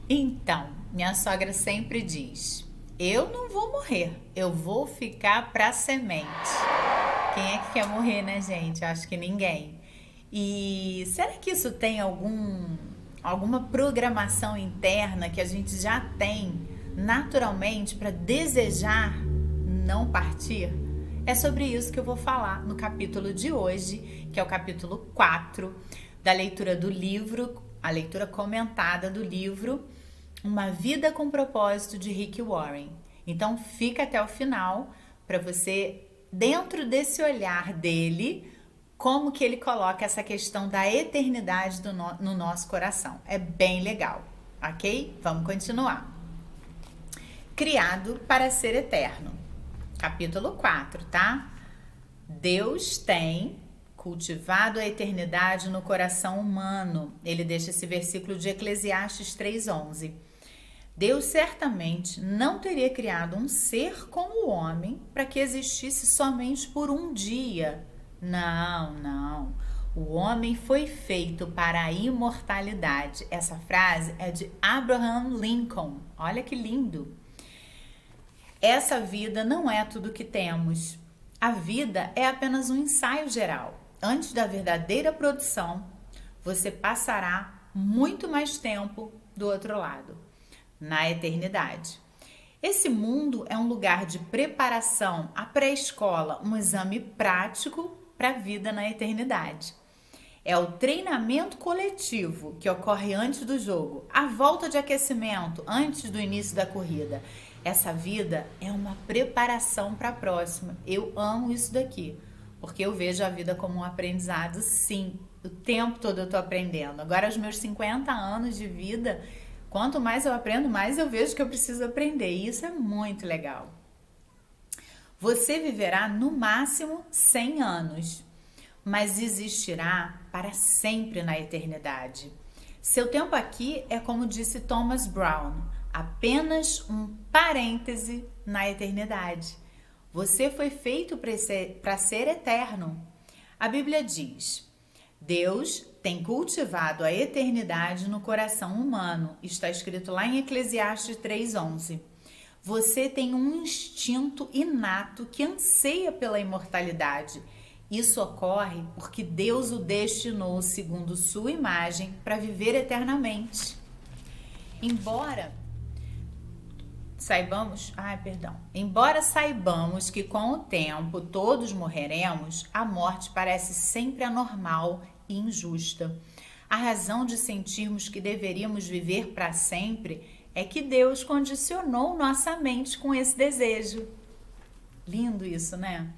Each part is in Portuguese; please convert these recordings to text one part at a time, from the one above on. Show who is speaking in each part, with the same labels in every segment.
Speaker 1: Então, minha sogra sempre diz: eu não vou morrer, eu vou ficar pra semente. Quem é que quer morrer, né, gente? Acho que ninguém. E será que isso tem alguma programação interna que a gente já tem naturalmente para desejar não partir? É sobre isso que eu vou falar no capítulo de hoje, que é o capítulo 4 da leitura do livro, a leitura comentada do livro Uma Vida com Propósito de Rick Warren. Então fica até o final para você, dentro desse olhar dele, como que ele coloca essa questão da eternidade no nosso coração. É bem legal, ok? Vamos continuar. Criado para ser eterno. Capítulo 4, tá? Deus tem cultivado a eternidade no coração humano. Ele deixa esse versículo de Eclesiastes 3:11. Deus certamente não teria criado um ser como o homem para que existisse somente por um dia. Não, não. O homem foi feito para a imortalidade. Essa frase é de Abraham Lincoln. Olha que lindo. Essa vida não é tudo que temos. A vida é apenas um ensaio geral. Antes da verdadeira produção, você passará muito mais tempo do outro lado, na eternidade. Esse mundo é um lugar de preparação, a pré-escola, um exame prático para a vida na eternidade. É o treinamento coletivo que ocorre antes do jogo, a volta de aquecimento antes do início da corrida. Essa vida é uma preparação para a próxima. Eu amo isso daqui, porque eu vejo a vida como um aprendizado, sim. O tempo todo eu estou aprendendo. Agora, aos meus 50 anos de vida, quanto mais eu aprendo, mais eu vejo que eu preciso aprender. E isso é muito legal. Você viverá no máximo 100 anos, mas existirá para sempre na eternidade. Seu tempo aqui é, como disse Thomas Brown, apenas um parêntese na eternidade. Você foi feito para ser eterno. A Bíblia diz: Deus tem cultivado a eternidade no coração humano. Está escrito lá em Eclesiastes 3:11. Você tem um instinto inato que anseia pela imortalidade. Isso ocorre porque Deus o destinou segundo sua imagem para viver eternamente. Embora saibamos que com o tempo todos morreremos, a morte parece sempre anormal e injusta. A razão de sentirmos que deveríamos viver para sempre é que Deus condicionou nossa mente com esse desejo. Lindo isso, né?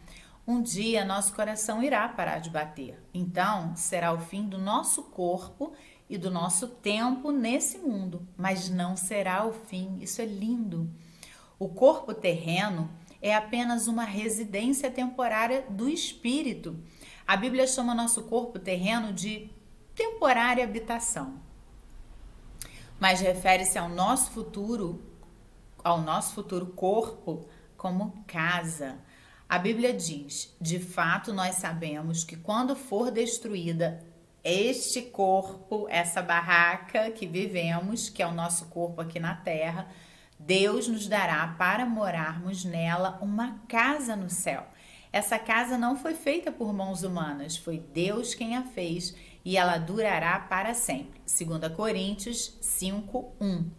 Speaker 1: Um dia nosso coração irá parar de bater. Então será o fim do nosso corpo e do nosso tempo nesse mundo, mas não será o fim. Isso é lindo. O corpo terreno é apenas uma residência temporária do espírito. A Bíblia chama nosso corpo terreno de temporária habitação, mas refere-se ao nosso futuro corpo como casa. A Bíblia diz: de fato, nós sabemos que quando for destruída este corpo, essa barraca que vivemos, que é o nosso corpo aqui na terra, Deus nos dará para morarmos nela uma casa no céu. Essa casa não foi feita por mãos humanas, foi Deus quem a fez e ela durará para sempre. 2 Coríntios 5:1.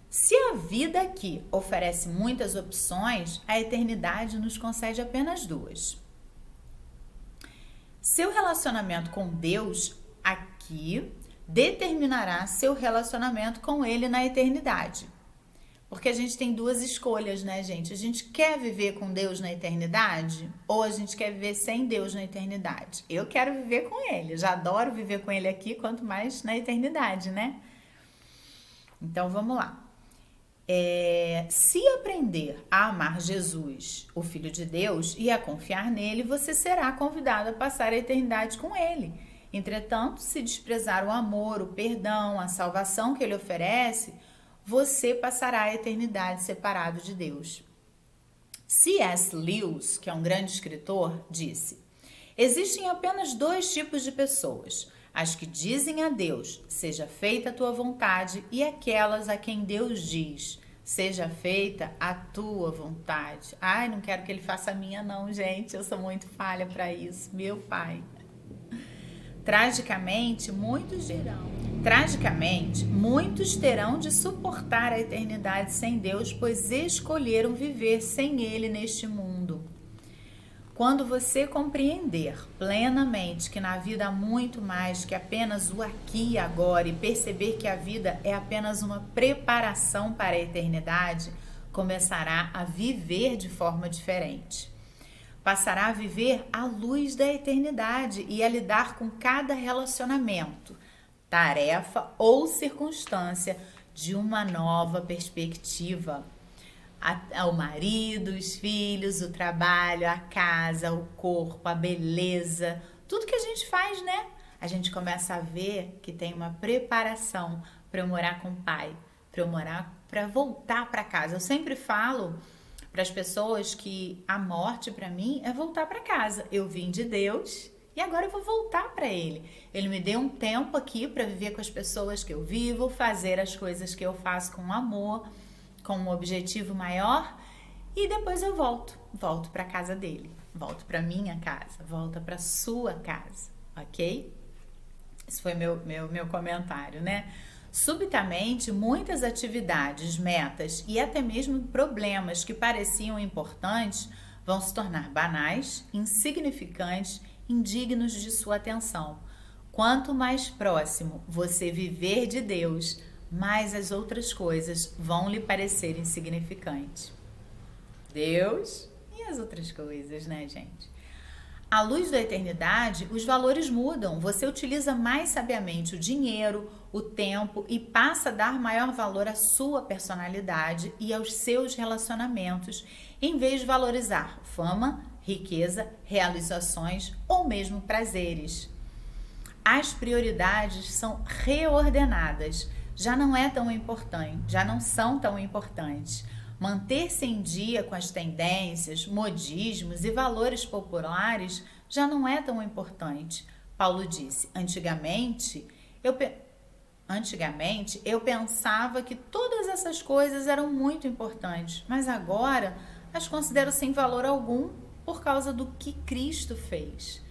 Speaker 1: Se a vida aqui oferece muitas opções, a eternidade nos concede apenas duas. Seu relacionamento com Deus aqui determinará seu relacionamento com Ele na eternidade. Porque a gente tem duas escolhas, né, gente? A gente quer viver com Deus na eternidade ou a gente quer viver sem Deus na eternidade? Eu quero viver com Ele, já adoro viver com Ele aqui, quanto mais na eternidade, né? Então vamos lá. Se aprender a amar Jesus, o Filho de Deus, e a confiar nele, você será convidado a passar a eternidade com ele. Entretanto, se desprezar o amor, o perdão, a salvação que ele oferece, você passará a eternidade separado de Deus. C.S. Lewis, que é um grande escritor, disse: existem apenas dois tipos de pessoas: as que dizem a Deus, seja feita a tua vontade, e aquelas a quem Deus diz, seja feita a tua vontade. Ai, não quero que ele faça a minha não, gente, eu sou muito falha para isso, meu pai. Tragicamente, muitos terão de suportar a eternidade sem Deus, pois escolheram viver sem Ele neste mundo. Quando você compreender plenamente que na vida há muito mais que apenas o aqui e agora e perceber que a vida é apenas uma preparação para a eternidade, começará a viver de forma diferente. Passará a viver à luz da eternidade e a lidar com cada relacionamento, tarefa ou circunstância de uma nova perspectiva. O marido, os filhos, o trabalho, a casa, o corpo, a beleza, tudo que a gente faz, né? A gente começa a ver que tem uma preparação para eu morar com o pai, para voltar para casa. Eu sempre falo para as pessoas que a morte para mim é voltar para casa. Eu vim de Deus e agora eu vou voltar para Ele. Ele me deu um tempo aqui para viver com as pessoas que eu vivo, fazer as coisas que eu faço com amor, com um objetivo maior, e depois eu volto para a casa dele, volto para minha casa, volto para sua casa, ok? Esse foi meu comentário, né? Subitamente, muitas atividades, metas e até mesmo problemas que pareciam importantes vão se tornar banais, insignificantes, indignos de sua atenção. Quanto mais próximo você viver de Deus, mais as outras coisas vão lhe parecer insignificantes. Deus e as outras coisas, né, gente? À luz da eternidade, os valores mudam. Você utiliza mais sabiamente o dinheiro, o tempo e passa a dar maior valor à sua personalidade e aos seus relacionamentos, em vez de valorizar fama, riqueza, realizações ou mesmo prazeres. As prioridades são reordenadas. Já não são tão importantes. Manter-se em dia com as tendências, modismos e valores populares já não é tão importante. Paulo disse, antigamente eu pensava que todas essas coisas eram muito importantes, mas agora as considero sem valor algum por causa do que Cristo fez.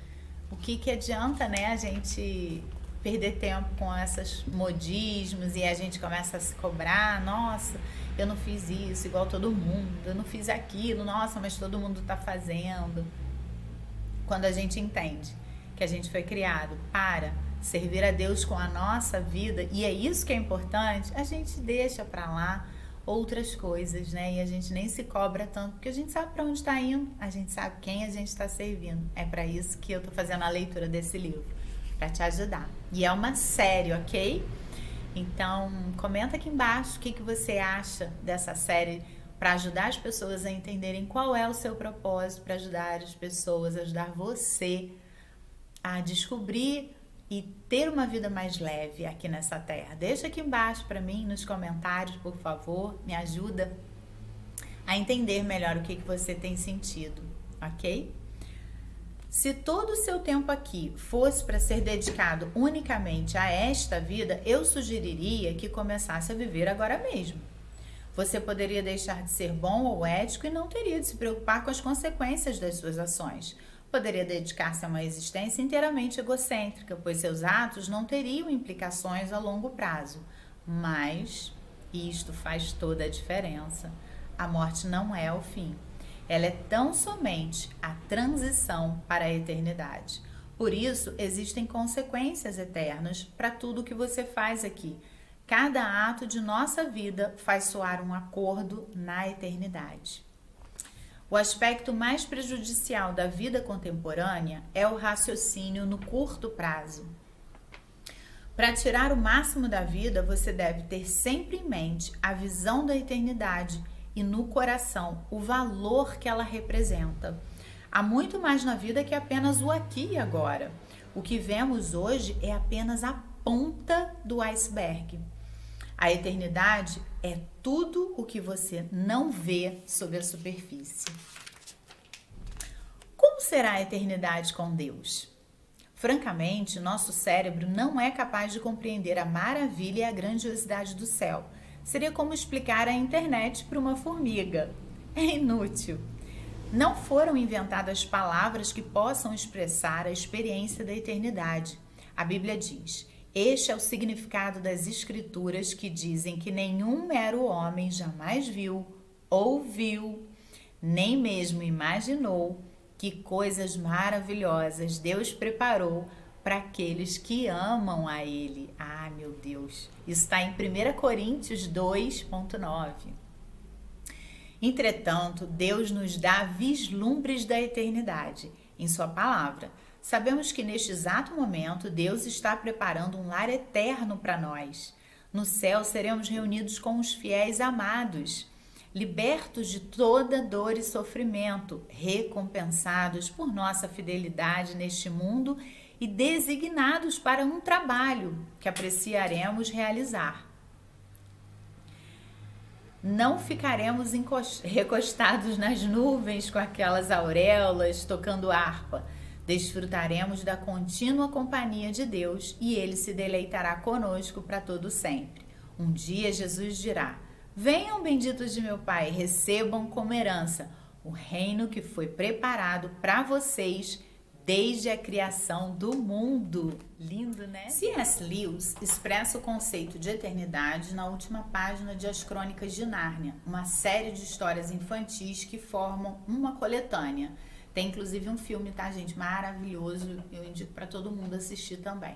Speaker 1: O que adianta, né, a gente perder tempo com esses modismos e a gente começa a se cobrar, nossa, eu não fiz isso igual todo mundo, eu não fiz aquilo, nossa, mas todo mundo está fazendo. Quando a gente entende que a gente foi criado para servir a Deus com a nossa vida, e é isso que é importante, a gente deixa para lá outras coisas, né? E a gente nem se cobra tanto, porque a gente sabe para onde está indo, a gente sabe quem a gente está servindo. É para isso que eu tô fazendo a leitura desse livro, para te ajudar. E é uma série, ok? Então, comenta aqui embaixo o que você acha dessa série para ajudar as pessoas a entenderem qual é o seu propósito, para ajudar as pessoas, ajudar você a descobrir e ter uma vida mais leve aqui nessa terra. Deixa aqui embaixo para mim, nos comentários, por favor, me ajuda a entender melhor o que você tem sentido, ok? Se todo o seu tempo aqui fosse para ser dedicado unicamente a esta vida, eu sugeriria que começasse a viver agora mesmo. Você poderia deixar de ser bom ou ético e não teria de se preocupar com as consequências das suas ações. Poderia dedicar-se a uma existência inteiramente egocêntrica, pois seus atos não teriam implicações a longo prazo. Mas isto faz toda a diferença. A morte não é o fim. Ela é tão somente a transição para a eternidade. Por isso, existem consequências eternas para tudo que você faz aqui. Cada ato de nossa vida faz soar um acordo na eternidade. O aspecto mais prejudicial da vida contemporânea é o raciocínio no curto prazo. Para tirar o máximo da vida, você deve ter sempre em mente a visão da eternidade e no coração o valor que ela representa. Há muito mais na vida que apenas o aqui e agora. O que vemos hoje é apenas a ponta do iceberg. A eternidade é tudo o que você não vê sob a superfície. Como será a eternidade com Deus? Francamente, nosso cérebro não é capaz de compreender a maravilha e a grandiosidade do céu. Seria como explicar a internet para uma formiga. É inútil. Não foram inventadas palavras que possam expressar a experiência da eternidade. A Bíblia diz: este é o significado das Escrituras que dizem que nenhum mero homem jamais viu, ouviu, nem mesmo imaginou que coisas maravilhosas Deus preparou para aqueles que amam a Ele. Ah, meu Deus! Isso está em 1 Coríntios 2,9. Entretanto, Deus nos dá vislumbres da eternidade em Sua palavra. Sabemos que neste exato momento Deus está preparando um lar eterno para nós. No céu seremos reunidos com os fiéis amados, libertos de toda dor e sofrimento, recompensados por nossa fidelidade neste mundo e designados para um trabalho que apreciaremos realizar. Não ficaremos recostados nas nuvens com aquelas auréolas tocando harpa. Desfrutaremos da contínua companhia de Deus e Ele se deleitará conosco para todo sempre. Um dia Jesus dirá: venham, benditos de meu Pai, recebam como herança o reino que foi preparado para vocês desde a criação do mundo. Lindo, né? C.S. Lewis expressa o conceito de eternidade na última página de As Crônicas de Nárnia, uma série de histórias infantis que formam uma coletânea. Tem inclusive um filme, tá, gente? Maravilhoso. Eu indico para todo mundo assistir também.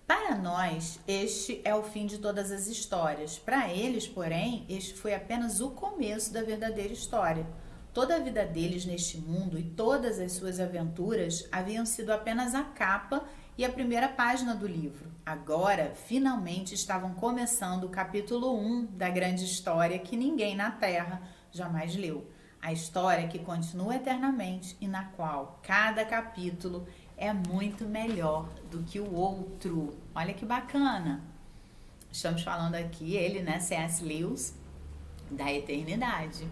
Speaker 1: Para nós, este é o fim de todas as histórias. Para eles, porém, este foi apenas o começo da verdadeira história. Toda a vida deles neste mundo e todas as suas aventuras haviam sido apenas a capa e a primeira página do livro. Agora, finalmente, estavam começando o capítulo 1 da grande história que ninguém na Terra jamais leu. A história que continua eternamente e na qual cada capítulo é muito melhor do que o outro. Olha que bacana. Estamos falando aqui, ele, né, C.S. Lewis, da eternidade.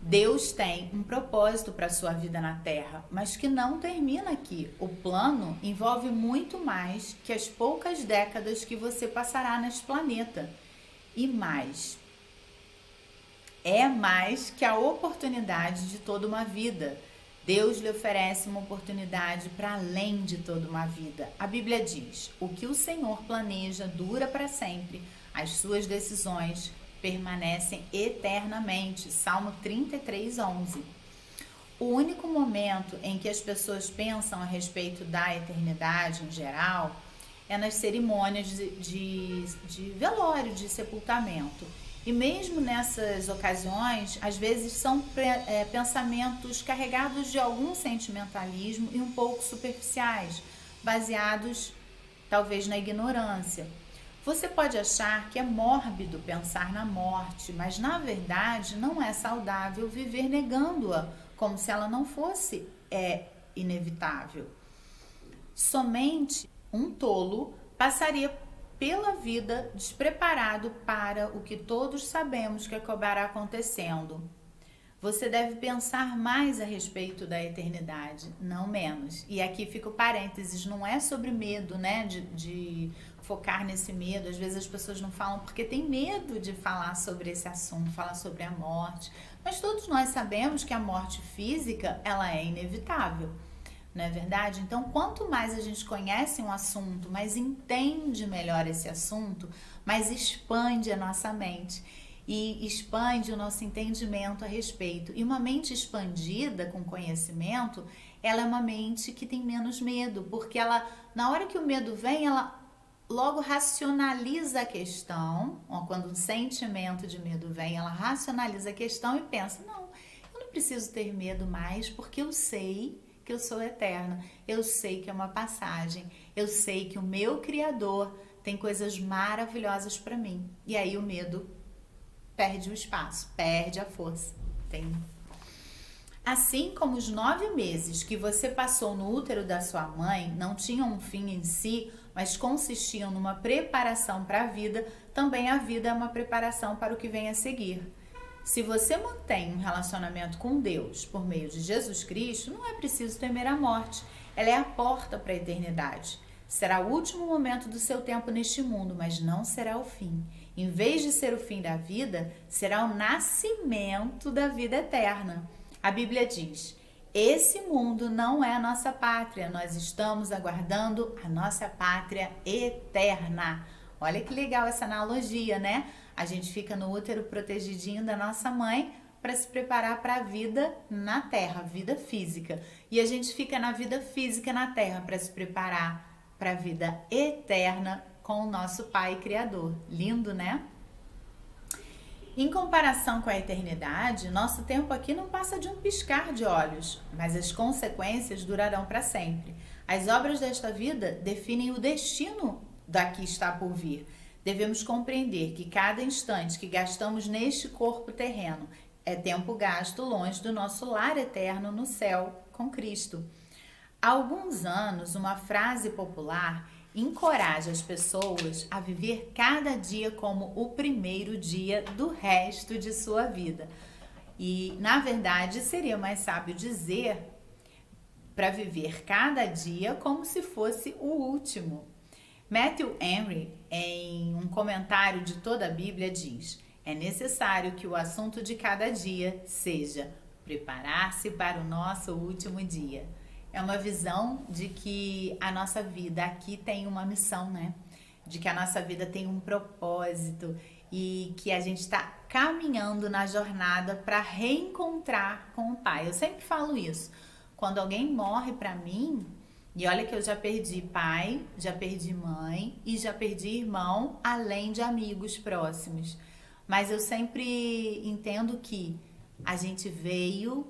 Speaker 1: Deus tem um propósito para a sua vida na Terra, mas que não termina aqui. O plano envolve muito mais que as poucas décadas que você passará neste planeta. E mais. É mais que a oportunidade de toda uma vida. Deus lhe oferece uma oportunidade para além de toda uma vida. A Bíblia diz: o que o Senhor planeja dura para sempre, as suas decisões permanecem eternamente. Salmo 33:11. O único momento em que as pessoas pensam a respeito da eternidade em geral é nas cerimônias de velório, de sepultamento. E mesmo nessas ocasiões, às vezes são pensamentos carregados de algum sentimentalismo e um pouco superficiais, baseados talvez na ignorância. Você pode achar que é mórbido pensar na morte, mas na verdade não é saudável viver negando-a, como se ela não fosse inevitável. Somente um tolo passaria pela vida despreparado para o que todos sabemos que acabará acontecendo. Você deve pensar mais a respeito da eternidade, não menos. E aqui fica o parênteses, não é sobre medo, né? De focar nesse medo. Às vezes as pessoas não falam porque tem medo de falar sobre esse assunto, falar sobre a morte. Mas todos nós sabemos que a morte física, ela é inevitável. Não é verdade? Então, quanto mais a gente conhece um assunto, mais entende melhor esse assunto, mais expande a nossa mente e expande o nosso entendimento a respeito. E uma mente expandida com conhecimento, ela é uma mente que tem menos medo, porque ela, na hora que o medo vem, ela logo racionaliza a questão. Quando um sentimento de medo vem, ela racionaliza a questão e pensa: não, eu não preciso ter medo mais, porque eu sei que eu sou eterna, eu sei que é uma passagem, eu sei que o meu Criador tem coisas maravilhosas para mim. E aí o medo perde o espaço, perde a força. Assim como os 9 meses que você passou no útero da sua mãe não tinham um fim em si, mas consistiam numa preparação para a vida, também a vida é uma preparação para o que vem a seguir. Se você mantém um relacionamento com Deus por meio de Jesus Cristo, não é preciso temer a morte. Ela é a porta para a eternidade. Será o último momento do seu tempo neste mundo, mas não será o fim. Em vez de ser o fim da vida, será o nascimento da vida eterna. A Bíblia diz: esse mundo não é a nossa pátria, nós estamos aguardando a nossa pátria eterna. Olha que legal essa analogia, né? A gente fica no útero protegidinho da nossa mãe para se preparar para a vida na terra, vida física. E a gente fica na vida física na terra para se preparar para a vida eterna com o nosso Pai Criador. Lindo, né? Em comparação com a eternidade, nosso tempo aqui não passa de um piscar de olhos, mas as consequências durarão para sempre. As obras desta vida definem o destino da que está por vir. Devemos compreender que cada instante que gastamos neste corpo terreno é tempo gasto longe do nosso lar eterno no céu com Cristo. Há alguns anos, uma frase popular encoraja as pessoas a viver cada dia como o primeiro dia do resto de sua vida. E, na verdade, seria mais sábio dizer para viver cada dia como se fosse o último. Matthew Henry, em um comentário de toda a Bíblia, diz: é necessário que o assunto de cada dia seja preparar-se para o nosso último dia. É uma visão de que a nossa vida aqui tem uma missão, né? De que a nossa vida tem um propósito e que a gente está caminhando na jornada para reencontrar com o Pai. Eu sempre falo isso. Quando alguém morre para mim, e olha que eu já perdi pai, já perdi mãe e já perdi irmão, além de amigos próximos. Mas eu sempre entendo que a gente veio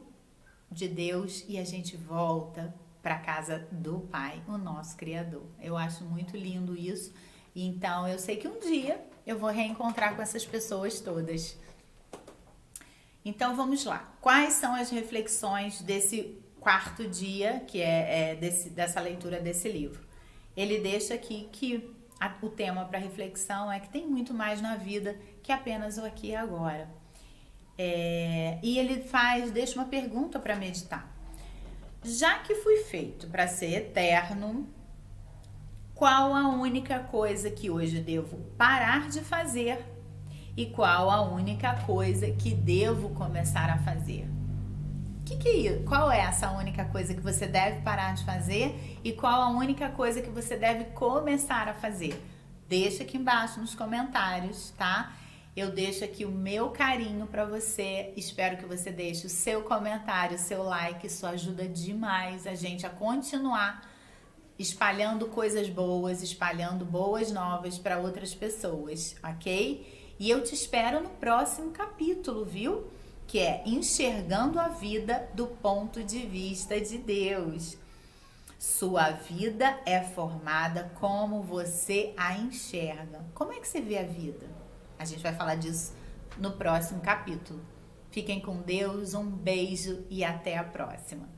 Speaker 1: de Deus e a gente volta para a casa do Pai, o nosso Criador. Eu acho muito lindo isso. Então eu sei que um dia eu vou reencontrar com essas pessoas todas. Então vamos lá. Quais são as reflexões desse quarto dia, que dessa leitura desse livro? Ele deixa aqui que o tema para reflexão é que tem muito mais na vida que apenas o aqui e agora. E ele deixa uma pergunta para meditar. Já que fui feito para ser eterno, qual a única coisa que hoje devo parar de fazer e qual a única coisa que devo começar a fazer? Qual é essa única coisa que você deve parar de fazer e qual a única coisa que você deve começar a fazer? Deixa aqui embaixo nos comentários, tá? Eu deixo aqui o meu carinho para você. Espero que você deixe o seu comentário, o seu like. Isso ajuda demais a gente a continuar espalhando coisas boas, espalhando boas novas para outras pessoas, ok? E eu te espero no próximo capítulo, viu? Que é Enxergando a Vida do Ponto de Vista de Deus. Sua vida é formada como você a enxerga. Como é que você vê a vida? A gente vai falar disso no próximo capítulo. Fiquem com Deus, um beijo e até a próxima.